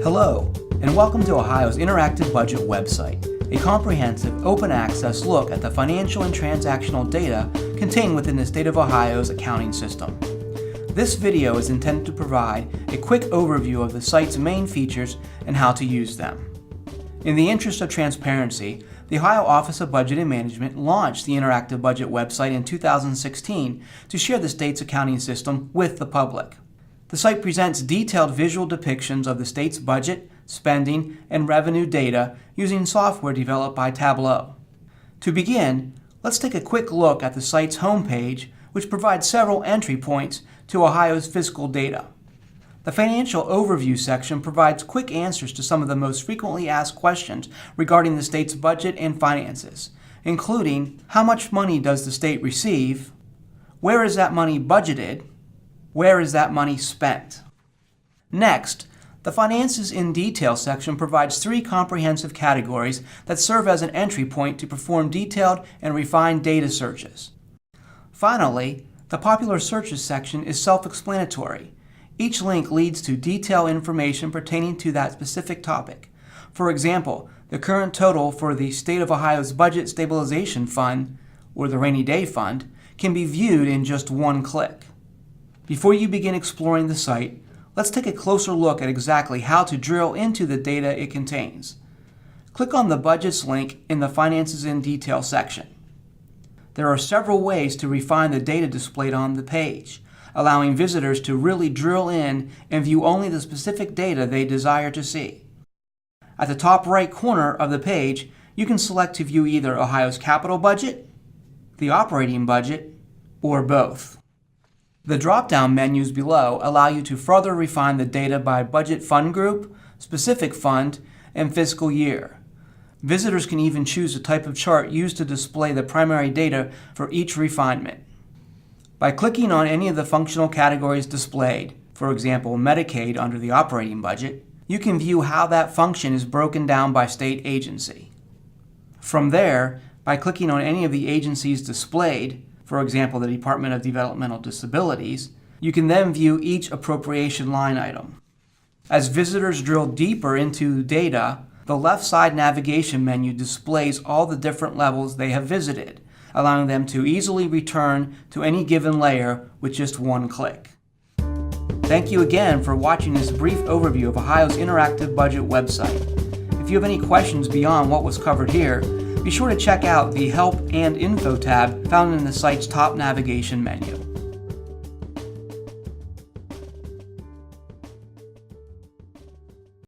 Hello, and welcome to Ohio's Interactive Budget website, a comprehensive, open-access look at the financial and transactional data contained within the state of Ohio's accounting system. This video is intended to provide a quick overview of the site's main features and how to use them. In the interest of transparency, the Ohio Office of Budget and Management launched the Interactive Budget website in 2016 to share the state's accounting system with the public. The site presents detailed visual depictions of the state's budget, spending, and revenue data using software developed by Tableau. To begin, let's take a quick look at the site's homepage, which provides several entry points to Ohio's fiscal data. The Financial Overview section provides quick answers to some of the most frequently asked questions regarding the state's budget and finances, including how much money does the state receive, where is that money budgeted, where is that money spent? Next, the Finances in Detail section provides three comprehensive categories that serve as an entry point to perform detailed and refined data searches. Finally, the Popular Searches section is self-explanatory. Each link leads to detailed information pertaining to that specific topic. For example, the current total for the State of Ohio's Budget Stabilization Fund, or the Rainy Day Fund, can be viewed in just one click. Before you begin exploring the site, let's take a closer look at exactly how to drill into the data it contains. Click on the Budgets link in the Finances in Detail section. There are several ways to refine the data displayed on the page, allowing visitors to really drill in and view only the specific data they desire to see. At the top right corner of the page, you can select to view either Ohio's capital budget, the operating budget, or both. The drop-down menus below allow you to further refine the data by budget fund group, specific fund, and fiscal year. Visitors can even choose the type of chart used to display the primary data for each refinement. By clicking on any of the functional categories displayed, for example, Medicaid under the operating budget, you can view how that function is broken down by state agency. From there, by clicking on any of the agencies displayed, for example, the Department of Developmental Disabilities, you can then view each appropriation line item. As visitors drill deeper into data, the left side navigation menu displays all the different levels they have visited, allowing them to easily return to any given layer with just one click. Thank you again for watching this brief overview of Ohio's Interactive Budget website. If you have any questions beyond what was covered here, be sure to check out the Help and Info tab found in the site's top navigation menu.